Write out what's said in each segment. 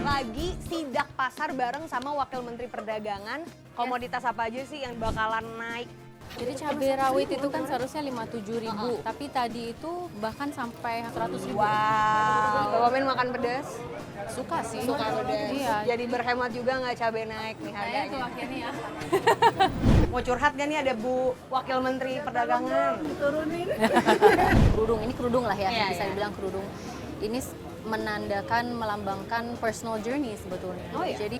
lagi sidak pasar bareng sama Wakil Menteri Perdagangan. Komoditas apa aja sih yang bakalan naik? Jadi cabai rawit itu kan seharusnya 57.000, tapi tadi itu bahkan sampai 100.000. Wow, Bapak Men makan pedas? Suka sih. Suka pedas. Iya. Jadi berhemat juga nggak cabai naik nih Saya harganya? tuh akhirnya ya. Mau curhat nggak nih, ada Bu Wakil Menteri Perdagangan? Turunin. Kerudung, ini kerudung lah ya, Iya, bisa iya. dibilang kerudung. Ini menandakan, melambangkan personal journey sebetulnya. Oh, iya? Jadi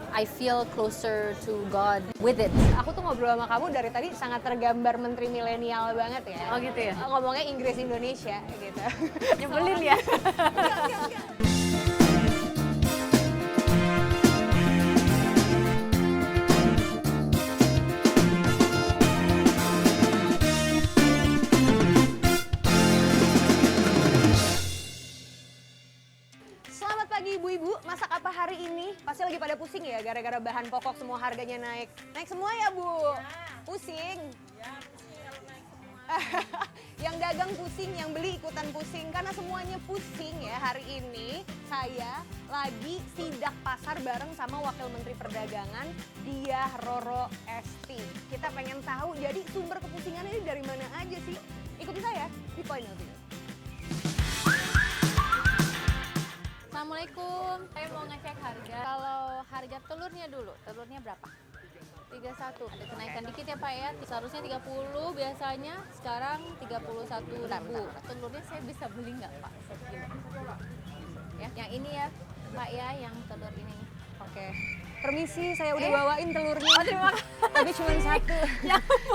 I feel closer to God with it. Aku tuh ngobrol sama kamu dari tadi sangat tergambar menteri milenial banget ya. Oh gitu ya? Ngomongnya Inggris Indonesia gitu. Nyebelin ya? Selamat pagi ibu-ibu, masak apa hari ini? Pasti lagi pada pusing ya gara-gara bahan pokok semua harganya naik. Naik semua ya Bu? Pusing? Yang dagang pusing, yang beli ikutan pusing, karena semuanya pusing ya. Hari ini saya lagi sidak pasar bareng sama Wakil Menteri Perdagangan, Diah Roro Esti. Kita pengen tahu, jadi sumber kepusingan ini dari mana aja sih? Ikuti saya di Point of View. Assalamualaikum, saya mau ngecek harga. Kalau harga telurnya dulu, telurnya berapa? 31. Ada kenaikan dikit ya Pak ya. Seharusnya 30 biasanya, sekarang 31.000. Telurnya saya bisa beli nggak Pak? Sekilo. Ya, yang ini ya Pak ya, yang telur ini. Oke. Permisi, saya udah bawain telurnya. Oh, terima kasih. Tapi cuma satu.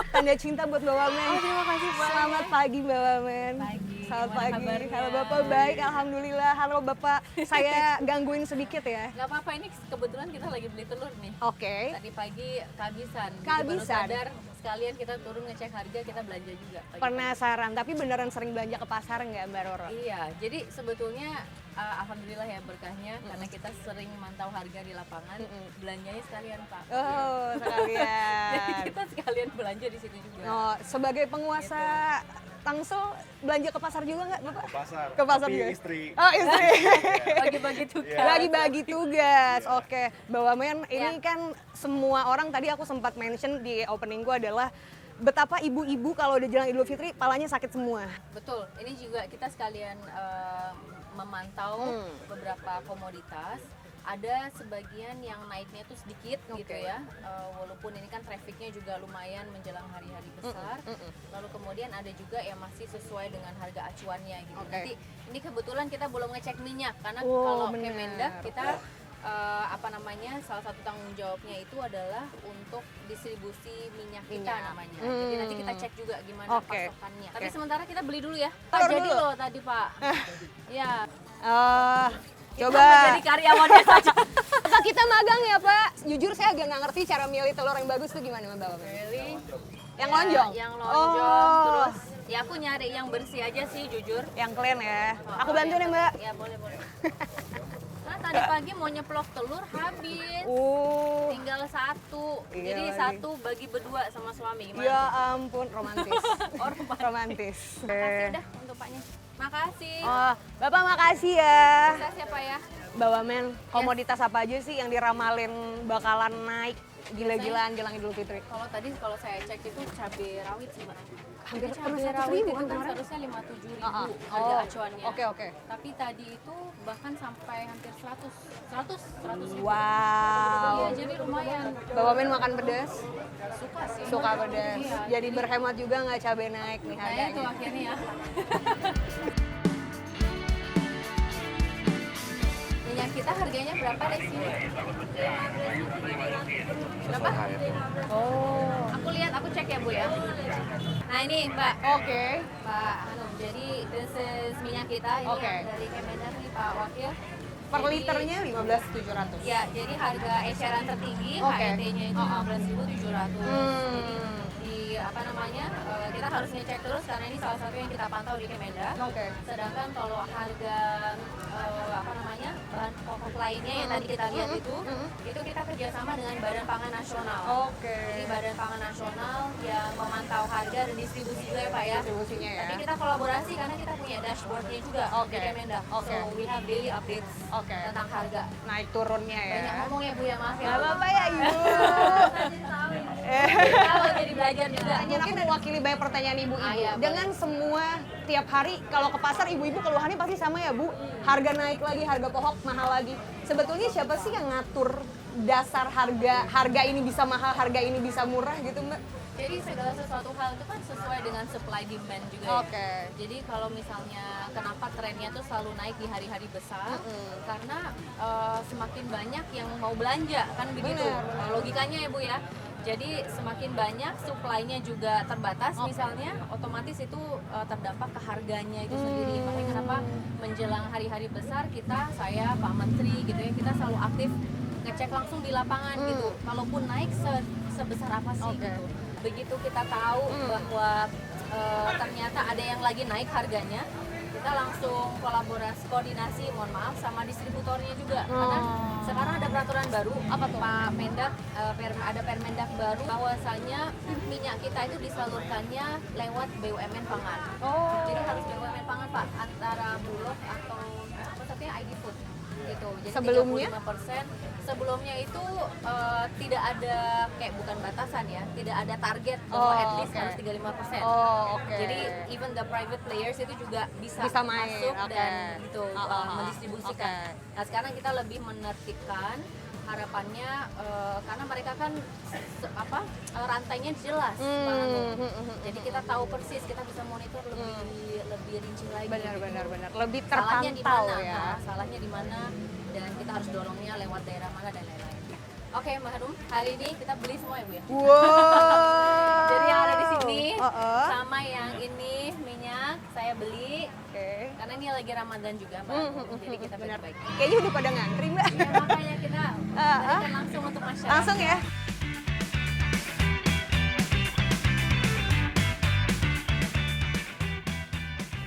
Tanda cinta buat Mbak Wamen. Oh, terima kasih Pak. Selamat pagi Mbak Wamen. Pagi. Selamat Gimana pagi. kabarnya? Halo Bapak, baik. Alhamdulillah. Halo Bapak. Saya gangguin sedikit ya. Nggak apa-apa, ini kebetulan kita lagi beli telur nih. Oke. Tadi pagi kehabisan. Jadi Kehabisan. baru sadar, sekalian kita turun ngecek harga, kita belanja juga. Pagi-pagi. Penasaran, tapi beneran sering belanja ke pasar nggak Mbak Roro? Iya, jadi sebetulnya alhamdulillah ya berkahnya karena kita sering mantau harga di lapangan, belanjanya sekalian Pak. Oh, sekalian. Jadi kita sekalian belanja di situ juga. Oh, sebagai penguasa Tangsel, belanja ke pasar juga nggak Bapak? Pasar. Ke pasar Tapi juga? istri. Oh, istri. Bagi-bagi tugas. Bagi-bagi tugas. Oke, Mbak Wamen, ini kan semua orang tadi aku sempat mention di openingku adalah betapa ibu-ibu kalau udah jalan Idul Fitri palanya sakit semua. Betul, ini juga kita sekalian memantau beberapa komoditas. Ada sebagian yang naiknya itu sedikit gitu ya, walaupun ini kan trafficnya juga lumayan menjelang hari-hari besar. Lalu kemudian ada juga yang masih sesuai dengan harga acuannya gitu. Oke. Nanti ini kebetulan kita belum ngecek minyak karena Oh, kalau benar. Kemendak kita salah satu tanggung jawabnya itu adalah untuk distribusi minyak kita namanya. Jadi nanti kita cek juga gimana Oke. pasokannya. Oke. Tapi sementara kita beli dulu ya. Telur Jadi dulu. loh tadi Pak. Ya. Coba. Kita jadi karyawannya saja. Apa kita magang ya Pak? Jujur saya agak nggak ngerti cara milih telur yang bagus tuh gimana Mbak Wamen? Pilih Yang ya, lonjong? Yang lonjong. Oh. Terus ya aku nyari yang bersih aja sih jujur. Yang clean ya. Aku Oh, bantu ya, nih Mbak. Ya boleh boleh. Nah tadi pagi mau nyeplok telur habis. Tinggal satu. Iya Jadi lagi. satu bagi berdua sama suami. Gimana? Ya ampun, romantis. Oh, romantis. Romantis. Makasih udah untuk Paknya. Makasih. Oh, Bapak makasih ya. Sukses ya Pak ya. Mbak Wamen, komoditas apa aja sih yang diramalin bakalan naik gila-gilaan jelang Idul Fitri? Kalau saya cek itu cabai rawit sih Mbak. Hampir Jadi pernah cabai 100.000 rawit itu kan kan kemarin? seharusnya 57.000 Oh. harga acuannya. Oke. Tapi tadi itu bahkan sampai hampir 100.000. Wow. Iya, jadi lumayan. Mbak Wamen makan pedas? Suka sih. Suka pedas. Iya, Jadi berhemat juga nggak cabai naik nih Saya tuh harganya? akhirnya ya. Minyak kita harganya berapa deh sini? Berapa? Oh. Aku lihat, aku cek ya Bu ya. Nah ini Mbak. Oke. Pak Hanum, jadi this is minyak kita ini Oke. yang dari Kemendak nih Pak Wakil. Per Jadi- liternya 15.700. Ya, jadi harga eceran tertinggi Oke. HET-nya itu 15.700. Jadi di kita harus ngecek terus karena ini salah satu yang kita pantau di Kemendak. Oke. Sedangkan kalau harga bahan pokok supply-nya yang tadi kita lihat itu kita kerjasama dengan Badan Pangan Nasional. Oke. Jadi Badan Pangan Nasional yang memantau harga dan distribusi juga ya Pak ya. Distribusinya ya. Tapi kita kolaborasi karena kita punya dashboard-nya juga Oke. di Kemendak. Oke. So we have daily updates Oke. tentang harga. Naik turunnya ya. Banyak ngomong ya Bu ya, maaf ya. Gak apa-apa ya Ibu. Jadi tahu ini. Tahu jadi belajar juga. Mungkin aku mewakili banyak pertanyaan ibu-ibu. Iya, Dengan semua tiap hari kalau ke pasar ibu-ibu keluhannya pasti sama ya Bu. Harga naik lagi, harga pokok mahal lagi. Sebetulnya siapa sih yang ngatur dasar harga ini bisa mahal, harga ini bisa murah gitu Mbak? Jadi segala sesuatu hal itu kan sesuai dengan supply demand juga Oke. ya. Jadi kalau misalnya kenapa trennya tuh selalu naik di hari-hari besar, karena semakin banyak yang mau belanja kan begitu. Benar. Logikanya ya Bu ya. Jadi semakin banyak supply-nya juga terbatas misalnya, otomatis itu terdampak ke harganya itu sendiri. Makanya kenapa menjelang hari-hari besar saya, Pak Menteri gitu ya, kita selalu aktif ngecek langsung di lapangan gitu. Kalaupun naik sebesar apa sih gitu. Begitu kita tahu bahwa ternyata ada yang lagi naik harganya, kita langsung koordinasi, mohon maaf, sama distributornya juga. Karena sekarang ada peraturan baru, apa tuh? Pak Mendak, ada Permendak baru bahwasanya minyak kita itu disalurkannya lewat BUMN pangan. Jadi harus BUMN pangan Pak, antara Bulog atau apa satunya ID Food gitu. Jadi Sebelumnya? 35%. Sebelumnya itu tidak ada kayak bukan batasan ya, tidak ada target bahwa at least harus 35%. Jadi even the private players itu juga bisa main, masuk dan gitu Oke. mendistribusikan. Nah sekarang kita lebih menertibkan harapannya karena mereka kan rantainya jelas banget. Jadi kita tahu persis, kita bisa monitor lebih rinci lagi. Benar. Lebih Salahnya di terpantau mana? ya. Salahnya di mana? Dan kita harus dorongnya lewat daerah mana dan lain-lain. Oke, Mbak Harum, hari ini kita beli semua ya Bu ya? Wow. Jadi yang ada di sini sama yang ini minyak saya beli. Oke. Karena ini lagi Ramadan juga Mbak. Jadi kita bagi-bagi. Kayaknya udah pada ngantri Mbak. Ya, makanya kita berikan langsung untuk masyarakat. Langsung ya.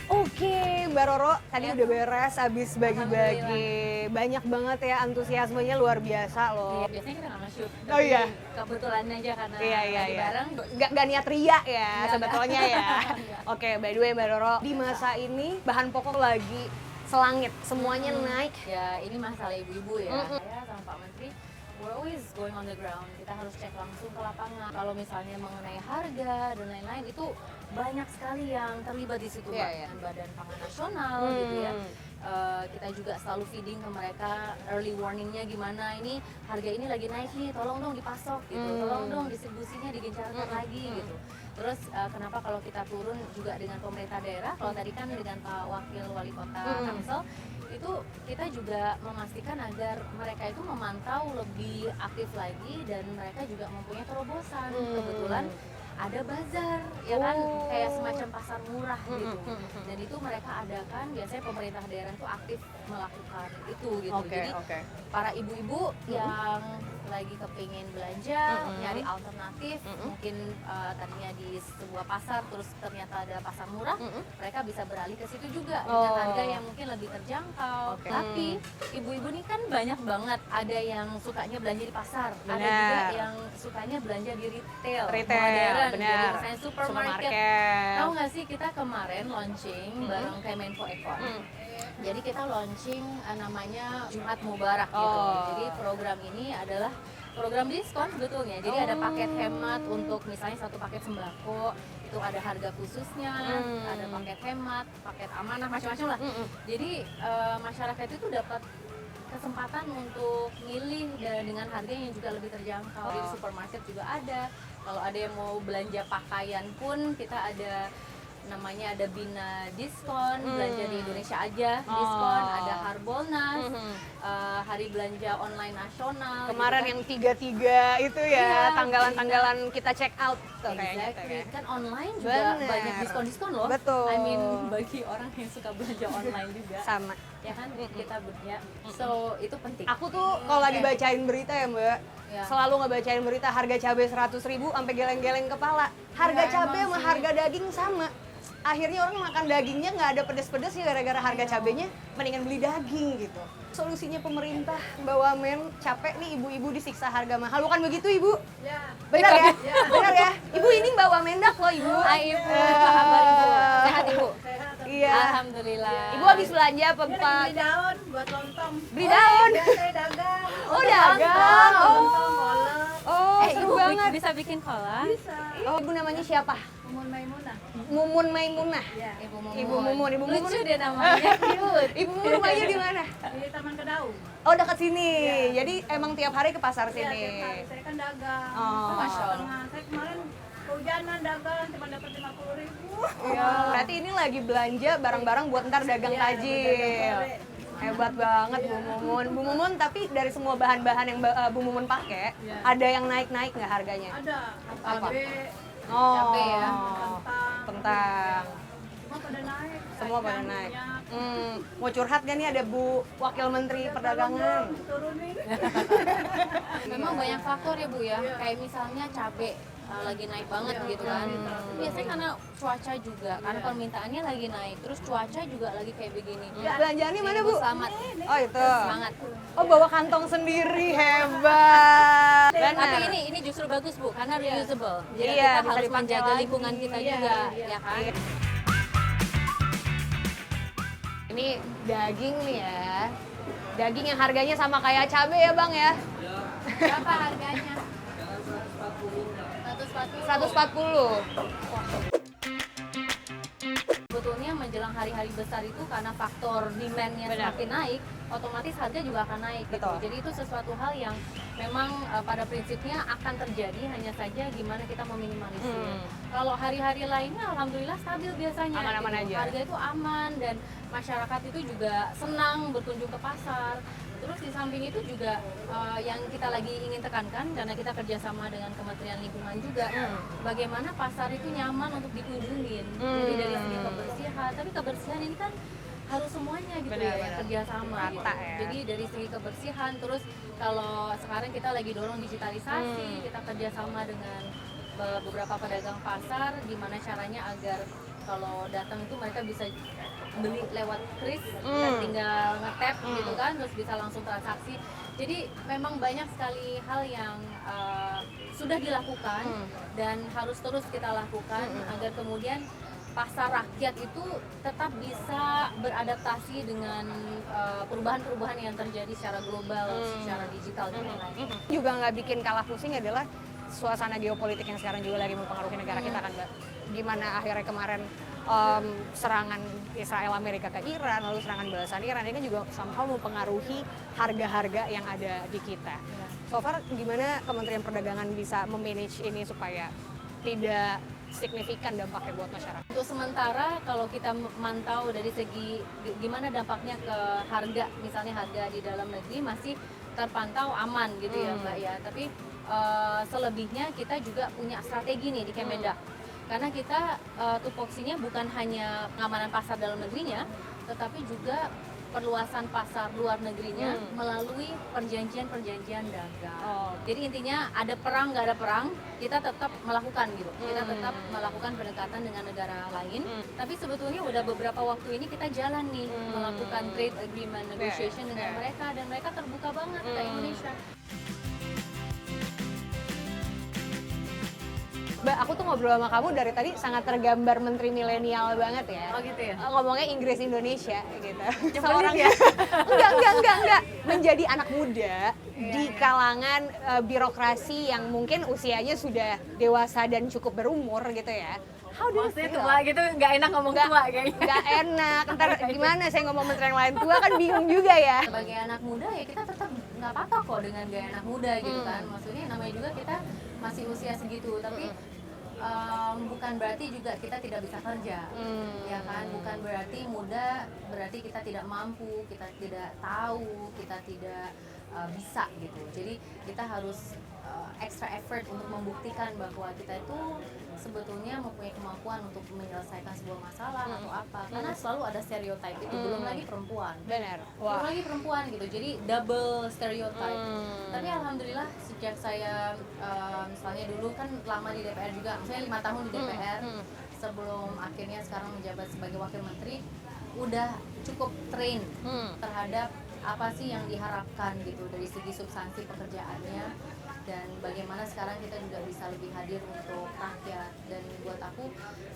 Oke, Mbak Roro, tadi udah beres abis bagi-bagi. Banyak banget ya, antusiasmenya luar biasa loh. Iya, biasanya kita nggak nge-shoot. Oh iya. Kebetulan aja karena Iya. lagi bareng. Gak niat ria ya Nggak. sebetulnya ya. Oke, by the way Mbak Roro, di masa ini bahan pokok lagi selangit, semuanya naik. Ya, ini masalah ibu-ibu ya. Saya sama Pak Menteri, we're always going on the ground. Kita harus cek langsung ke lapangan. Kalau misalnya mengenai harga dan lain-lain itu banyak sekali yang terlibat di situ, Mbak. Dengan Badan Pangan Nasional gitu ya. Kita juga selalu feeding ke mereka early warningnya gimana, ini harga ini lagi naik nih, tolong dong dipasok gitu, tolong dong distribusinya digencarkan lagi gitu. Terus kenapa kalau kita turun juga dengan pemerintah daerah, kalau tadi kan dengan Pak Wakil Wali Kota Tangsel, itu kita juga memastikan agar mereka itu memantau lebih aktif lagi dan mereka juga mempunyai terobosan. Kebetulan ada bazar, ya kan, kayak semacam pasar murah gitu. Dan itu mereka adakan, biasanya pemerintah daerah itu aktif melakukan itu gitu. Jadi para ibu-ibu yang lagi kepingin belanja, nyari alternatif, mungkin tadinya di sebuah pasar terus ternyata ada pasar murah, mereka bisa beralih ke situ juga dengan harga yang mungkin lebih terjangkau. Tapi ibu-ibu ini kan banyak banget, ada yang sukanya belanja di pasar, ada juga yang sukanya belanja di retail modern, benar. jadi misalnya supermarket. Tahu nggak sih kita kemarin launching bareng Kemenko Ekon. Jadi kita launching namanya Jumat Mubarak gitu. Jadi program ini adalah program diskon sebetulnya. Jadi ada paket hemat untuk misalnya satu paket sembako itu ada harga khususnya, ada paket hemat, paket amanah, macam-macam lah. Jadi masyarakat itu dapat kesempatan untuk milih dan dengan harga yang juga lebih terjangkau. Di supermarket juga ada. Kalau ada yang mau belanja pakaian pun kita ada namanya ada Bina diskon, belanja di Indonesia aja diskon, ada Harbolnas, hari belanja online nasional. Kemarin gitu yang 33 itu ya, tanggalan-tanggalan kita check out tuh kayaknya. Kan online juga banyak diskon-diskon loh. Betul. I mean bagi orang yang suka belanja online juga. Sama. Ya kan kita punya. So itu penting. Aku tuh kalau lagi bacain berita ya Mbak, selalu ngebacain berita harga cabai 100.000 sampai geleng-geleng kepala. Harga cabai sama harga daging sama. Akhirnya orang makan dagingnya nggak ada pedes-pedesnya gara-gara harga cabenya, mendingan beli daging gitu. solusinya pemerintah, Mbak Wamen? Capek nih ibu-ibu disiksa harga mahal, bukan begitu Ibu? Ya. Benar ya? Benar ya? Ibu ini Mbak Wamendak loh Ibu. Hai Ibu, apa kabar Ibu? Sehat Ibu? Iya. Alhamdulillah. Ibu habis belanja apa Pak? Beli daun buat lontong. Beli daun? Ya, saya dagang. Oh dagang. Lontong, kolak. Oh seru Ibu banget. bisa bikin kolak? Bisa. Oh Ibu namanya siapa? Umun Maimunah. Mumun Maimunah. Ya. Ibu Mumun. Ibu Mumun, Ibu Mumun. Lucu deh namanya. Cute. Ibu Mumun rumahnya di mana? Di Taman Kedau. Oh dekat sini. Jadi emang tiap hari ke pasar Ya, sini. tiap hari. Saya kan dagang. Oh. Masya Allah. Tengah. Saya kemarin kehujanan dagang cuma dapat 50.000. Iya. Berarti ini lagi belanja barang-barang buat ntar dagang Iya, tajil. sore. Hebat banget Bu Mumun. Bu Mumun, tapi dari semua bahan-bahan yang Bu Mumun pakai, Iya. ada yang naik-naik nggak harganya? Ada Apa? cabe, Oh, Cabe ya. kentang. Kentang. Semua pada naik. Semua pada Kacang, naik. minyak. Mau curhat gak nih ada Bu Wakil Menteri Perdagangan? Turunin. Memang banyak faktor ya Bu ya. Kayak misalnya cabe lagi naik banget gitu kan. Biasanya karena cuaca juga kan permintaannya lagi naik. Terus cuaca juga lagi kayak begini. Belanjaannya mana Bu? Selamat. Oh itu. Semangat. Oh bawa kantong sendiri, hebat. Tapi Benar. ini justru bagus Bu karena reusable. Jadi Iya, kita bisa harus dipakai menjaga lagi. lingkungan kita Iya, juga, iya. ya kan? Iya. Ini daging nih ya. Daging yang harganya sama kayak cabai ya Bang ya? Berapa harganya? 140. 140. Sebetulnya menjelang hari-hari besar itu karena faktor demand-nya Benar. semakin naik, otomatis harga juga akan naik gitu. Betul. Jadi itu sesuatu hal yang memang pada prinsipnya akan terjadi, hanya saja gimana kita meminimalisir. Kalau hari-hari lainnya alhamdulillah stabil biasanya. Aman-aman gitu. aja. Harga itu aman dan masyarakat itu juga senang berkunjung ke pasar. Terus di samping itu juga yang kita lagi ingin tekankan karena kita kerjasama dengan Kementerian Lingkungan juga, bagaimana pasar itu nyaman untuk dikunjungin. Jadi dari segi kebersihan, tapi kebersihan ini kan harus semuanya gitu Benar, ya, yang benar. kerjasama gitu. Rata ya. Jadi dari segi kebersihan, terus kalau sekarang kita lagi dorong digitalisasi, kita kerjasama dengan beberapa pedagang pasar, gimana caranya agar kalau datang itu mereka bisa beli lewat kris dan tinggal ngetap gitu kan, terus bisa langsung transaksi. Jadi memang banyak sekali hal yang sudah dilakukan dan harus terus kita lakukan agar kemudian pasar rakyat itu tetap bisa beradaptasi dengan perubahan-perubahan yang terjadi secara global, secara digital dan lain-lain. Juga nggak bikin kalah pusing adalah suasana geopolitik yang sekarang juga lagi mempengaruhi negara kita kan Mbak. Gimana akhirnya kemarin serangan Israel Amerika ke Iran, lalu serangan balasan Iran, ini kan juga somehow mempengaruhi harga-harga yang ada di kita. So far gimana Kementerian Perdagangan bisa memanage ini supaya tidak signifikan dampaknya buat masyarakat? Untuk sementara kalau kita mantau dari segi gimana dampaknya ke harga, misalnya harga di dalam negeri masih terpantau aman gitu ya Mbak ya. Tapi selebihnya kita juga punya strategi nih di Kemendak. Karena kita tupoksinya bukan hanya pengamanan pasar dalam negerinya, tetapi juga perluasan pasar luar negerinya melalui perjanjian-perjanjian dagang. Jadi intinya ada perang nggak ada perang, kita tetap melakukan gitu. Kita tetap melakukan pendekatan dengan negara lain. Tapi sebetulnya udah beberapa waktu ini kita jalan nih melakukan trade agreement negotiation dengan mereka dan mereka terbuka banget ke Indonesia. Mbak, aku tuh ngobrol sama kamu dari tadi sangat tergambar menteri milenial banget ya. Oh gitu ya? Ngomongnya Inggris Indonesia gitu. Nyebelin ya? Enggak. Menjadi anak muda di kalangan birokrasi yang mungkin usianya sudah dewasa dan cukup berumur gitu ya. How do you Maksudnya feel? tua gitu, nggak enak ngomong tua kayaknya. Nggak enak. Ntar gimana saya ngomong menteri yang lain tua kan bingung juga ya. Sebagai anak muda ya kita tetap nggak apa-apa kok dengan gaya anak muda gitu kan. Maksudnya namanya juga kita masih usia segitu, tapi bukan berarti juga kita tidak bisa kerja, ya kan? Bukan berarti muda, berarti kita tidak mampu, kita tidak tahu, kita tidak bisa gitu. Jadi kita harus extra effort untuk membuktikan bahwa kita itu sebetulnya mempunyai kemampuan untuk menyelesaikan sebuah masalah atau apa. Karena selalu ada stereotype itu, belum lagi perempuan. Benar. Belum lagi perempuan gitu, jadi double stereotype. Tapi alhamdulillah sejak saya misalnya dulu kan lama di DPR juga, misalnya 5 tahun di DPR, sebelum akhirnya sekarang menjabat sebagai wakil menteri, udah cukup train terhadap apa sih yang diharapkan gitu dari segi substansi pekerjaannya, dan bagaimana sekarang kita juga bisa lebih hadir untuk rakyat. Dan buat aku,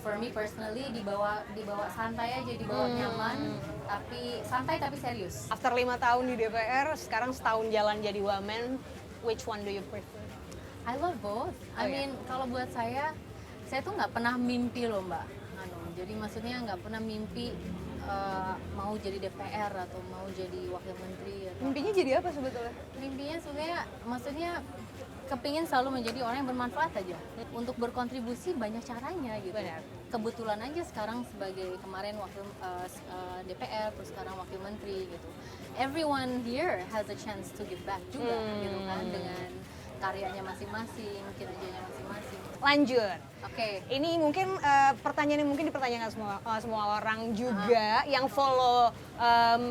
for me personally, dibawa santai aja, dibawa nyaman, tapi santai tapi serius. After 5 tahun di DPR, sekarang setahun jalan jadi wamen, which one do you prefer? I love both. Oh, I mean, kalau buat saya tuh nggak pernah mimpi loh Mbak. Jadi maksudnya nggak pernah mimpi mau jadi DPR atau mau jadi wakil menteri. Atau Mimpinya jadi apa sebetulnya? mimpinya sebenarnya, maksudnya kepingin selalu menjadi orang yang bermanfaat aja. Untuk berkontribusi banyak caranya gitu. Benar. Kebetulan aja sekarang sebagai kemarin wakil DPR, terus sekarang wakil menteri gitu. Everyone here has a chance to give back juga gitu kan, dengan karyanya masing-masing, kinerjanya masing-masing. Lanjut. Oke. Ini mungkin pertanyaan yang mungkin dipertanyakan semua orang juga yang follow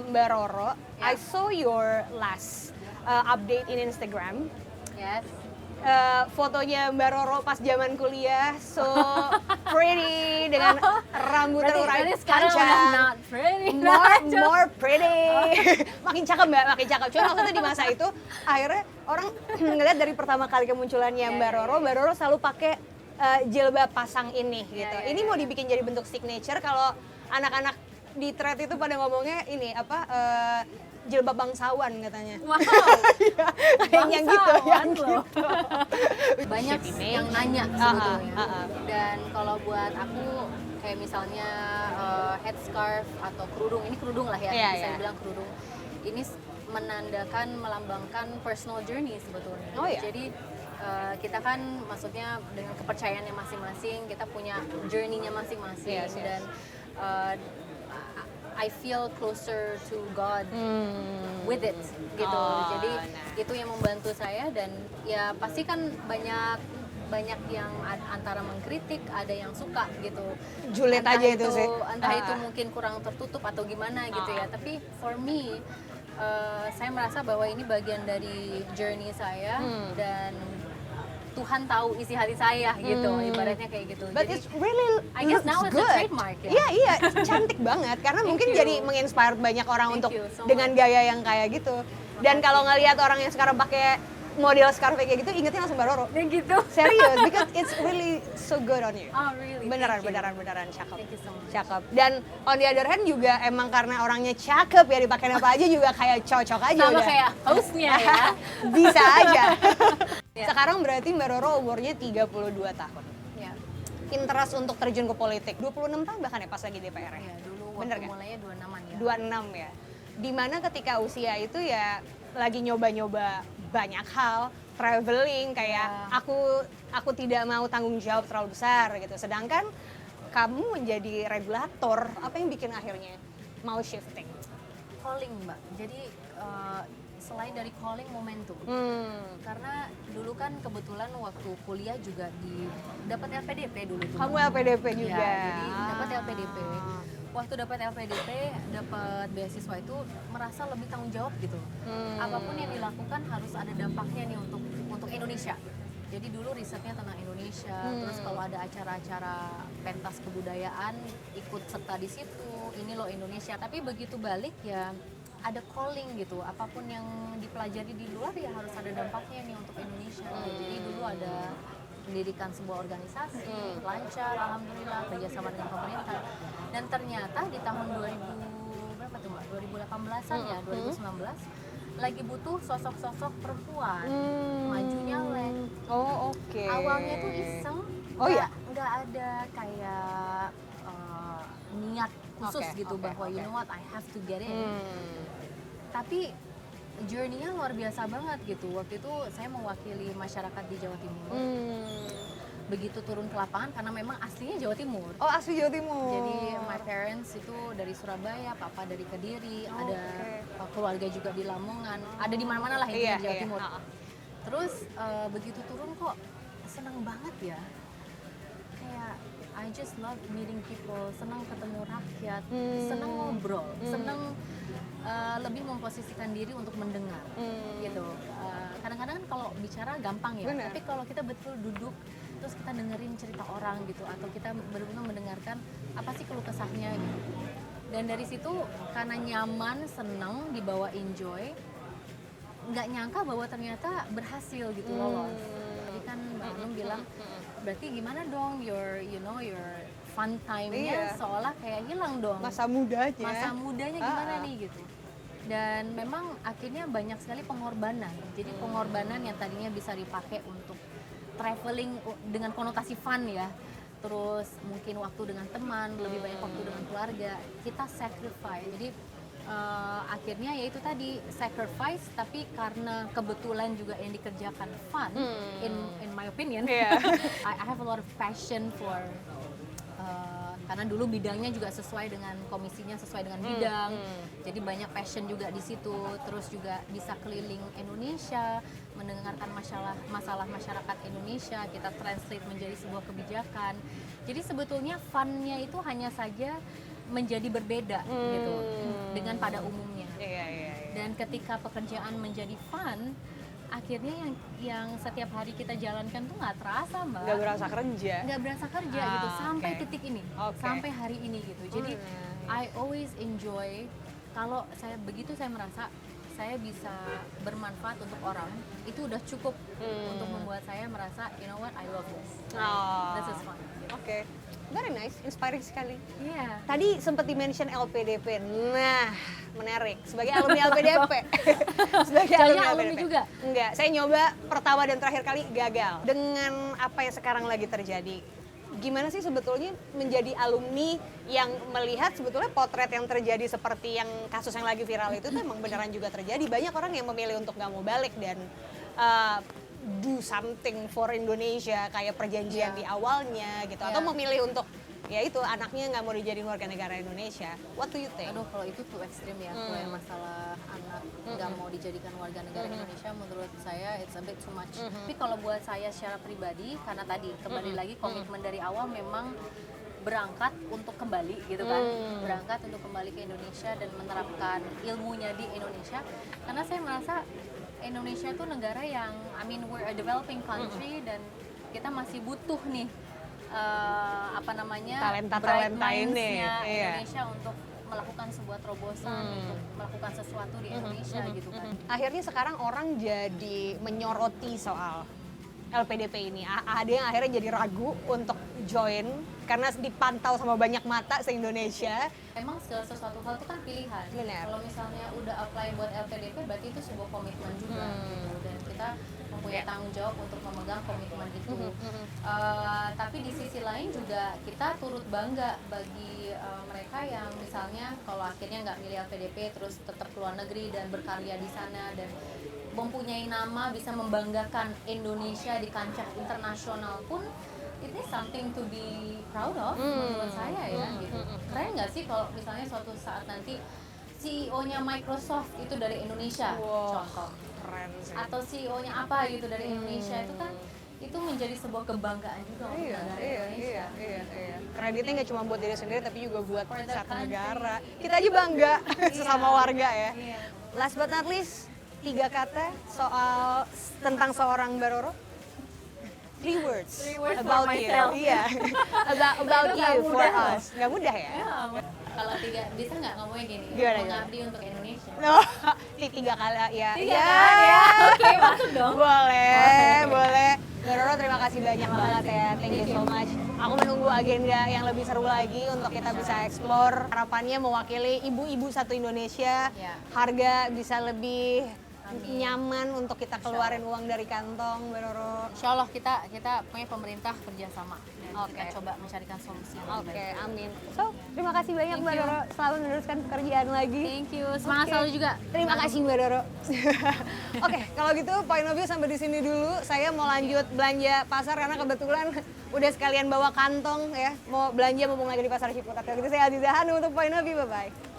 Mbak Roro. I saw your last update in Instagram. Yes. Fotonya Mbak Roro pas zaman kuliah, so pretty dengan rambut terurai Berarti sekarang udah panjang. not pretty. More pretty. Makin cakep Mbak, makin cakep. Cuma maksudnya di masa itu akhirnya orang ngeliat dari pertama kali kemunculannya Mbak Roro selalu pakai jilbab pasang ini gitu. Ini mau dibikin jadi bentuk signature. Kalau anak-anak di thread itu pada ngomongnya ini apa jilbab bangsawan katanya. Wow. Kayak yang gitu, yang gitu. Banyak yang nanya sebetulnya. Dan kalau buat aku kayak misalnya headscarf atau kerudung, ini kerudung lah ya, bisa dibilang kerudung. Ini menandakan, melambangkan personal journey sebetulnya. Oh, iya? Jadi kita kan maksudnya dengan kepercayaannya masing-masing, kita punya journey-nya masing-masing. Yes. Dan I feel closer to God with it gitu. Jadi itu yang membantu saya, dan ya pasti kan banyak yang antara mengkritik, ada yang suka gitu. Julid aja itu sih. Entah itu mungkin kurang tertutup atau gimana gitu ya. Tapi for me, saya merasa bahwa ini bagian dari journey saya, dan Tuhan tahu isi hati saya gitu, ibaratnya kayak gitu. But Jadi it's really I guess now it's good. a trademark ya. Iya, cantik banget karena mungkin you. jadi menginspire banyak orang Thank untuk you so dengan gaya yang kayak gitu. Dan kalau ngelihat orang yang sekarang pakai model scarf kayak gitu, ingetnya langsung Mbak Roro. Dan gitu. Serius, because it's really so good on you. Oh really? Beneran Thank you. cakep. Thank you so much. Cakep. Dan on the other hand juga emang karena orangnya cakep ya, dipakai apa aja juga kayak cocok aja Sama udah. kayak hostnya ya. Bisa aja. Ya. Sekarang berarti Mbak Roro umurnya 32 tahun. Ya. Interest untuk terjun ke politik 26 tahun bahkan ya pas lagi DPR ya. Ya, dulu Bener waktu kan? mulainya 26-an ya. 26 ya. Dimana ketika usia itu ya lagi nyoba-nyoba banyak hal, traveling kayak aku tidak mau tanggung jawab terlalu besar gitu. Sedangkan kamu menjadi regulator, apa yang bikin akhirnya mau shifting? Calling Mbak. Jadi selain dari calling, momentum. Karena dulu kan kebetulan waktu kuliah juga dapat LPDP dulu tuh. Kamu LPDP juga. Ya, jadi dapat LPDP. Waktu dapat LPDP, dapat beasiswa itu merasa lebih tanggung jawab gitu. Apapun yang dilakukan harus ada dampaknya nih untuk Indonesia. Jadi dulu risetnya tentang Indonesia, terus kalau ada acara-acara pentas kebudayaan ikut serta di situ. Ini loh Indonesia. Tapi begitu balik ya ada calling gitu. Apapun yang dipelajari di luar ya harus ada dampaknya nih untuk Indonesia. Jadi dulu ada mendirikan sebuah organisasi, lancar, alhamdulillah, kerjasama dengan pemerintah. Dan ternyata di tahun 2018-an ya, 2019, lagi butuh sosok-sosok perempuan, maju nyalek. Oh oke. Awalnya tuh iseng, nggak ada kayak niat khusus gitu bahwa you know what, I have to get in. Tapi journey-nya luar biasa banget gitu. Waktu itu saya mewakili masyarakat di Jawa Timur. Begitu turun ke lapangan, karena memang aslinya Jawa Timur. Oh asli Jawa Timur. Jadi my parents itu dari Surabaya, papa dari Kediri, ada keluarga juga di Lamongan, ada di mana-mana lah intinya di Jawa Timur. Terus begitu turun kok senang banget ya. Kayak I just love meeting people, senang ketemu rakyat, senang ngobrol, senang lebih memposisikan diri untuk mendengar gitu. Kadang-kadang kan kalau bicara gampang ya, tapi kalau kita betul duduk terus kita dengerin cerita orang gitu, atau kita benar-benar mendengarkan apa sih keluh kesahnya gitu, Dan dari situ karena nyaman, seneng, dibawa enjoy, nggak nyangka bahwa ternyata berhasil gitu lolos. Tadi kan Mbak Hanum bilang, berarti gimana dong your fun time-nya Iya. seolah kayak hilang dong. Masa mudanya. Masa mudanya gimana nih gitu. Dan memang akhirnya banyak sekali pengorbanan. Jadi pengorbanan yang tadinya bisa dipakai untuk traveling dengan konotasi fun ya. Terus mungkin waktu dengan teman, lebih banyak waktu dengan keluarga, kita sacrifice. Jadi akhirnya ya itu tadi sacrifice, tapi karena kebetulan juga yang dikerjakan fun, in my opinion, Iya. I have a lot of passion for karena dulu bidangnya juga sesuai dengan komisinya, sesuai dengan bidang, jadi banyak passion juga di situ. Terus juga bisa keliling Indonesia, mendengarkan masalah masyarakat Indonesia, kita translate menjadi sebuah kebijakan. Jadi sebetulnya fun-nya itu hanya saja menjadi berbeda gitu dengan pada umumnya. Iya. Dan ketika pekerjaan menjadi fun, akhirnya yang setiap hari kita jalankan tuh nggak terasa, Mbak. Nggak berasa kerja. Nggak berasa kerja gitu sampai oke. titik ini, Oke. sampai hari ini gitu. Jadi I always enjoy kalau saya begitu, saya merasa saya bisa bermanfaat untuk orang, itu udah cukup untuk membuat saya merasa you know what, I love this. This is fun. Oke. Very nice, inspiring sekali. Iya. Tadi sempat di-mention LPDP. Nah, menarik. Sebagai alumni LPDP. Sebagai Jangan alumni juga? Enggak, saya nyoba pertama dan terakhir kali gagal. Dengan apa yang sekarang lagi terjadi, gimana sih sebetulnya menjadi alumni yang melihat sebetulnya potret yang terjadi seperti yang kasus yang lagi viral itu tuh emang beneran juga terjadi. Banyak orang yang memilih untuk nggak mau balik dan do something for Indonesia kayak perjanjian di awalnya gitu, atau memilih untuk ya itu anaknya nggak mau dijadiin warga negara Indonesia. What do you think? Aduh, kalau itu tuh ekstrim ya. Kalau yang masalah anak nggak mau dijadikan warga negara Indonesia, menurut saya it's a bit too much. Tapi kalau buat saya secara pribadi, karena tadi kembali lagi komitmen dari awal memang berangkat untuk kembali gitu kan, berangkat untuk kembali ke Indonesia dan menerapkan ilmunya di Indonesia. Karena saya merasa Indonesia itu negara yang, I mean we're a developing country dan kita masih butuh nih Talenta-talenta ini, minds-nya iya. Indonesia untuk melakukan sebuah terobosan, untuk melakukan sesuatu di Indonesia gitu kan. Akhirnya sekarang orang jadi menyoroti soal LPDP ini. Ada yang akhirnya jadi ragu untuk join karena dipantau sama banyak mata se-Indonesia. Emang segala sesuatu hal itu kan pilihan. Benar. Kalau misalnya udah apply buat LPDP berarti itu sebuah komitmen juga gitu. Dan kita mempunyai tanggung jawab untuk memegang komitmen itu. Tapi di sisi lain juga kita turut bangga bagi mereka yang misalnya kalau akhirnya nggak milih LPDP terus tetap keluar negeri dan berkarya di sana dan mempunyai nama, bisa membanggakan Indonesia di kancah internasional pun, it is something to be proud of menurut saya ya gitu. Keren nggak sih kalau misalnya suatu saat nanti CEO-nya Microsoft itu dari Indonesia, contoh, Keren sih. atau CEO-nya apa gitu dari Indonesia, itu kan itu menjadi sebuah kebanggaan juga untuk negara Indonesia. Iya. Kreditnya nggak cuma buat diri sendiri tapi juga buat For the satu country. negara. Kita aja bangga sesama warga ya. Iya. Last but not least, 3 kata soal tentang seorang Mbak Roro. 3 words, Three words for about you. myself. Iya. about Itu you nggak for mudah loh. us. Nggak mudah ya? Ya, kalau tiga bisa nggak ngomongnya gini? Gimana, Mengabdi untuk Indonesia. Oh, 3 kali ya. Tiga Iya. kan ya? Oke, masuk dong. Boleh. Mbak Roro, terima kasih banyak banget ya. Thank you so much. Aku menunggu agenda yang lebih seru lagi untuk kita bisa explore. Harapannya mewakili ibu-ibu satu Indonesia. Ya. Harga bisa lebih nyaman untuk kita keluarin uang dari kantong, Mbak Roro. Insya Allah kita punya pemerintah kerjasama dan Oke. kita coba mencarikan solusi yang Oke, lebih baik. amin. So, terima kasih banyak Thank Mbak you. Roro. Selamat meneruskan pekerjaan lagi. Thank you, semangat Oke. selalu juga. Terima kasih Mbak Roro. Oke, kalau gitu Point of View sampai di sini dulu. Saya mau lanjut belanja pasar karena kebetulan udah sekalian bawa kantong ya. Mau belanja mumpung lagi di pasar Ciputat. Kalau gitu saya Aziza Hanum untuk Point of View. Bye-bye.